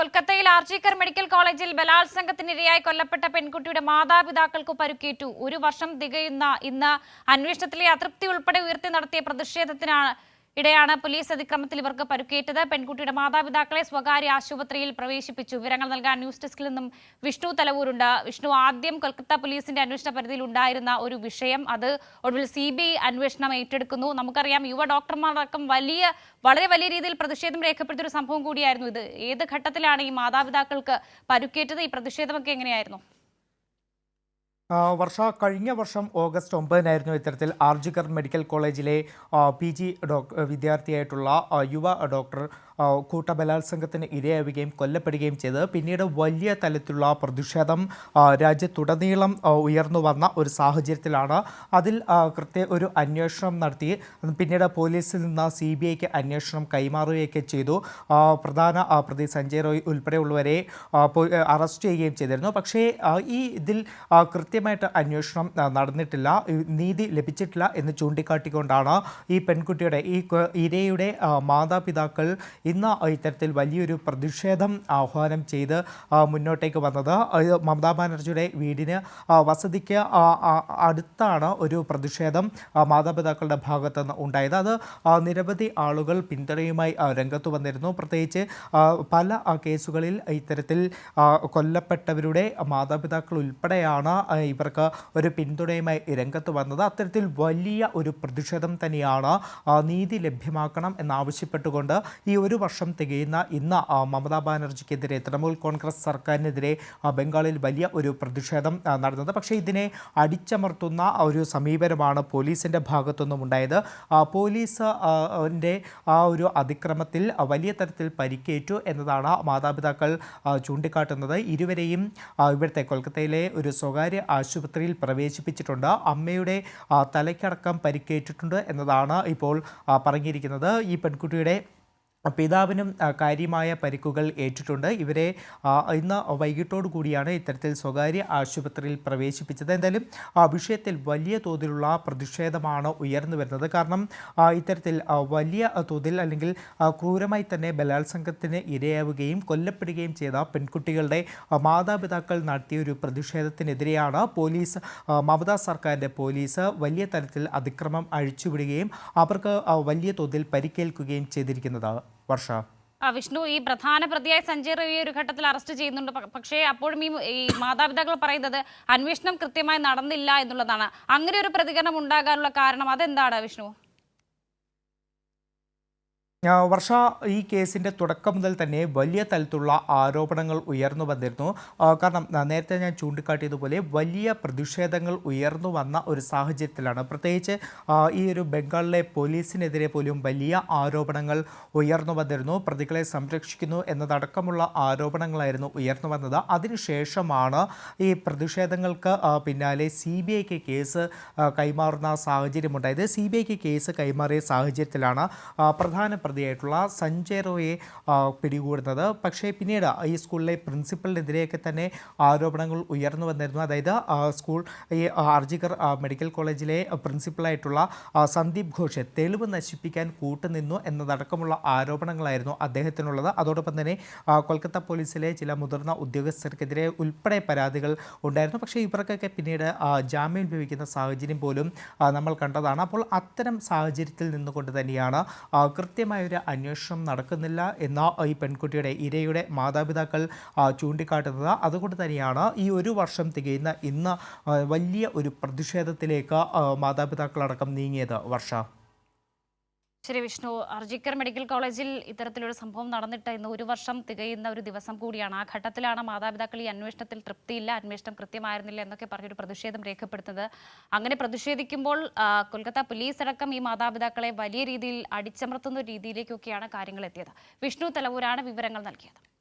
കൊൽക്കത്തയിൽ ആർജിക്കർ മെഡിക്കൽ കോളേജിൽ ബലാത്സംഗത്തിനിരയായി കൊല്ലപ്പെട്ട പെൺകുട്ടിയുടെ മാതാപിതാക്കൾക്ക് പരുക്കേറ്റു. ഒരു വർഷം തികയുന്ന ഇന്ന് അന്വേഷണത്തിലെ അതൃപ്തി ഉൾപ്പെടെ ഉയർത്തി നടത്തിയ പ്രതിഷേധത്തിനാണ് ഇടെയാണ് പോലീസ് അതിക്രമത്തിൽ ഇവർക്ക് പരുക്കേറ്റത്. പെൺകുട്ടിയുടെ മാതാപിതാക്കളെ സ്വകാര്യ ആശുപത്രിയിൽ പ്രവേശിപ്പിച്ചു. വിവരങ്ങൾ നൽകാൻ ന്യൂസ് ഡെസ്കിൽ നിന്നും വിഷ്ണു തലവൂരുണ്ട്. വിഷ്ണു, ആദ്യം കൊൽക്കത്ത പോലീസിന്റെ അന്വേഷണ പരിധിയിൽ ഉണ്ടായിരുന്ന ഒരു വിഷയം അത് ഒടുവിൽ CBI അന്വേഷണം ഏറ്റെടുക്കുന്നു. നമുക്കറിയാം, യുവ ഡോക്ടർമാരടക്കം വളരെ വലിയ രീതിയിൽ പ്രതിഷേധം രേഖപ്പെടുത്തിയ ഒരു സംഭവം കൂടിയായിരുന്നു ഇത്. ഏത് ഘട്ടത്തിലാണ് ഈ മാതാപിതാക്കൾക്ക് പരുക്കേറ്റത്? ഈ പ്രതിഷേധമൊക്കെ എങ്ങനെയായിരുന്നു? കഴിഞ്ഞ വർഷം ഓഗസ്റ്റ് 9-നായിരുന്നു ഇത്തരത്തിൽ ആർജിക്കർ മെഡിക്കൽ കോളേജിലെ PG വിദ്യാർത്ഥിയായിട്ടുള്ള യുവ ഡോക്ടർ കൂട്ടബലാത്സംഗത്തിന് ഇരയാവുകയും കൊല്ലപ്പെടുകയും ചെയ്തത്. പിന്നീട് വലിയ തലത്തിലുള്ള പ്രതിഷേധം രാജ്യത്തുടനീളം ഉയർന്നു വന്ന ഒരു സാഹചര്യത്തിലാണ് അതിൽ ഒരു അന്വേഷണം നടത്തി. പിന്നീട് പോലീസിൽ നിന്ന് CBIക്ക് അന്വേഷണം കൈമാറുകയൊക്കെ ചെയ്തു. പ്രധാന പ്രതി സഞ്ജയ് റോയ് ഉൾപ്പെടെയുള്ളവരെ അറസ്റ്റ് ചെയ്യുകയും ചെയ്തിരുന്നു. പക്ഷേ ഇതിൽ കൃത്യമായിട്ട് അന്വേഷണം നടന്നിട്ടില്ല, നീതി ലഭിച്ചിട്ടില്ല എന്ന് ചൂണ്ടിക്കാട്ടിക്കൊണ്ടാണ് ഈ പെൺകുട്ടിയുടെ ഇരയുടെ മാതാപിതാക്കൾ ഇന്ന് ഇത്തരത്തിൽ വലിയൊരു പ്രതിഷേധം ആഹ്വാനം ചെയ്ത് മുന്നോട്ടേക്ക് വന്നത്. മമതാ ബാനർജിയുടെ വീടിന് വസതിക്ക് അടുത്താണ് ഒരു പ്രതിഷേധം മാതാപിതാക്കളുടെ ഭാഗത്തുനിന്ന് ഉണ്ടായത്. അത് നിരവധി ആളുകൾ പിന്തുണയുമായി രംഗത്ത് വന്നിരുന്നു. പ്രത്യേകിച്ച് പല കേസുകളിൽ ഇത്തരത്തിൽ കൊല്ലപ്പെട്ടവരുടെ മാതാപിതാക്കൾ ഉൾപ്പെടെയാണ് ഇവർക്ക് ഒരു പിന്തുണയുമായി രംഗത്ത് വന്നത്. അത്തരത്തിൽ വലിയ ഒരു പ്രതിഷേധം തന്നെയാണ് നീതി ലഭ്യമാക്കണം എന്നാവശ്യപ്പെട്ടുകൊണ്ട് ഈ ഒരു വർഷം തികയുന്ന ഇന്ന് മമതാ ബാനർജിക്കെതിരെ, തൃണമൂൽ കോൺഗ്രസ് സർക്കാരിനെതിരെ ബംഗാളിൽ വലിയ ഒരു പ്രതിഷേധം നടന്നത്. പക്ഷേ ഇതിനെ അടിച്ചമർത്തുന്ന ഒരു സമീപനമാണ് പോലീസിൻ്റെ ഭാഗത്തുനിന്നും ഉണ്ടായത്. പോലീസിൻ്റെ ഒരു അതിക്രമത്തിൽ വലിയ തരത്തിൽ പരിക്കേറ്റു എന്നതാണ് മാതാപിതാക്കൾ ചൂണ്ടിക്കാട്ടുന്നത്. ഇരുവരെയും ഇവിടുത്തെ കൊൽക്കത്തയിലെ ഒരു സ്വകാര്യ ആശുപത്രിയിൽ പ്രവേശിപ്പിച്ചിട്ടുണ്ട്. അമ്മയുടെ തലയ്ക്കടക്കം പരിക്കേറ്റിട്ടുണ്ട് എന്നതാണ് ഇപ്പോൾ പറഞ്ഞിരിക്കുന്നത്. ഈ പെൺകുട്ടിയുടെ പിതാവിനും കാര്യമായ പരിക്കുകൾ ഏറ്റിട്ടുണ്ട്. ഇവരെ ഇന്ന് വൈകിട്ടോടു കൂടിയാണ് ഇത്തരത്തിൽ സ്വകാര്യ ആശുപത്രിയിൽ പ്രവേശിപ്പിച്ചത്. എന്തായാലും വിഷയത്തിൽ വലിയ തോതിലുള്ള പ്രതിഷേധമാണ് ഉയർന്നു വരുന്നത്. കാരണം ഇത്തരത്തിൽ വലിയ തോതിൽ അല്ലെങ്കിൽ ക്രൂരമായി തന്നെ ബലാത്സംഗത്തിന് ഇരയാവുകയും കൊല്ലപ്പെടുകയും ചെയ്ത പെൺകുട്ടികളുടെ മാതാപിതാക്കൾ നടത്തിയ ഒരു പ്രതിഷേധത്തിനെതിരെയാണ് മമതാ സർക്കാരിൻ്റെ പോലീസ് വലിയ തരത്തിൽ അതിക്രമം അഴിച്ചുവിടുകയും അവർക്ക് വലിയ തോതിൽ പരിക്കേൽക്കുകയും ചെയ്തിരിക്കുന്നത്. വർഷ, വിഷ്ണു, ഈ പ്രധാന പ്രതിയായ സഞ്ജയ് റോയിയെ ഒരു ഘട്ടത്തിൽ അറസ്റ്റ് ചെയ്യുന്നുണ്ട്. പക്ഷേ അപ്പോഴും ഈ മാതാപിതാക്കൾ പറയുന്നത് അന്വേഷണം കൃത്യമായി നടന്നില്ല എന്നുള്ളതാണ്. അങ്ങനെ ഒരു പ്രതികരണം ഉണ്ടാകാനുള്ള കാരണം അതെന്താണ് വിഷ്ണു? വർഷ, ഈ കേസിൻ്റെ തുടക്കം മുതൽ തന്നെ വലിയ തലത്തിലുള്ള ആരോപണങ്ങൾ ഉയർന്നു വന്നിരുന്നു. കാരണം നേരത്തെ ഞാൻ ചൂണ്ടിക്കാട്ടിയതുപോലെ വലിയ പ്രതിഷേധങ്ങൾ ഉയർന്നു വന്ന ഒരു സാഹചര്യത്തിലാണ്. പ്രത്യേകിച്ച് ഈ ഒരു ബംഗാളിലെ പോലീസിനെതിരെ പോലും വലിയ ആരോപണങ്ങൾ ഉയർന്നു വന്നിരുന്നു. പ്രതികളെ സംരക്ഷിക്കുന്നു എന്നതടക്കമുള്ള ആരോപണങ്ങളായിരുന്നു ഉയർന്നു വന്നത്. അതിനുശേഷമാണ് ഈ പ്രതിഷേധങ്ങൾക്ക് പിന്നാലെ CBIക്ക് കേസ് കൈമാറുന്ന സാഹചര്യമുണ്ടായത്. CBIക്ക് കേസ് കൈമാറിയ സാഹചര്യത്തിലാണ് പ്രധാന പ്രതിയായിട്ടുള്ള സഞ്ജയ് റോയെ പിടികൂടുന്നത്. പക്ഷേ പിന്നീട് ഈ സ്കൂളിലെ പ്രിൻസിപ്പലിനെതിരെയൊക്കെ തന്നെ ആരോപണങ്ങൾ ഉയർന്നു വന്നിരുന്നു. അതായത് ഈ ആർജിക്കർ മെഡിക്കൽ കോളേജിലെ പ്രിൻസിപ്പലായിട്ടുള്ള സന്ദീപ് ഘോഷ് തെളിവ് നശിപ്പിക്കാൻ കൂട്ടുനിന്നു എന്നതടക്കമുള്ള ആരോപണങ്ങളായിരുന്നു അദ്ദേഹത്തിനുള്ളത്. അതോടൊപ്പം തന്നെ കൊൽക്കത്ത പോലീസിലെ ചില മുതിർന്ന ഉദ്യോഗസ്ഥർക്കെതിരെ ഉൾപ്പെടെ പരാതികൾ ഉണ്ടായിരുന്നു. പക്ഷേ ഇവർക്കൊക്കെ പിന്നീട് ജാമ്യം ലഭിക്കുന്ന സാഹചര്യം പോലും നമ്മൾ കണ്ടതാണ്. അപ്പോൾ അത്തരം സാഹചര്യത്തിൽ നിന്നുകൊണ്ട് തന്നെയാണ് കൃത്യമായ ഒരു അന്വേഷണം നടക്കുന്നില്ല എന്ന ഈ പെൺകുട്ടിയുടെ ഇരയുടെ മാതാപിതാക്കൾ ചൂണ്ടിക്കാട്ടുന്നത്. അതുകൊണ്ട് തന്നെയാണ് ഈ ഒരു വർഷം തികയുന്ന ഇന്ന് വലിയ ഒരു പ്രതിഷേധത്തിലേക്ക് മാതാപിതാക്കളടക്കം നീങ്ങിയത്. വർഷ, ശരി വിഷ്ണു, ആർജിക്കർ മെഡിക്കൽ കോളേജിൽ ഇത്തരത്തിലൊരു സംഭവം നടന്നിട്ട് ഇന്ന് ഒരു വർഷം തികയുന്ന ഒരു ദിവസം കൂടിയാണ്. ആ ഘട്ടത്തിലാണ് മാതാപിതാക്കൾ ഈ അന്വേഷണത്തിൽ തൃപ്തിയില്ല, അന്വേഷണം കൃത്യമായിരുന്നില്ല എന്നൊക്കെ പറഞ്ഞൊരു പ്രതിഷേധം രേഖപ്പെടുത്തുന്നത്. അങ്ങനെ പ്രതിഷേധിക്കുമ്പോൾ കൊൽക്കത്ത പോലീസ് അടക്കം ഈ മാതാപിതാക്കളെ വലിയ രീതിയിൽ അടിച്ചമർത്തുന്ന രീതിയിലേക്കൊക്കെയാണ് കാര്യങ്ങൾ എത്തിയത്. വിഷ്ണു തലവൂരാണ് വിവരങ്ങൾ നൽകിയത്.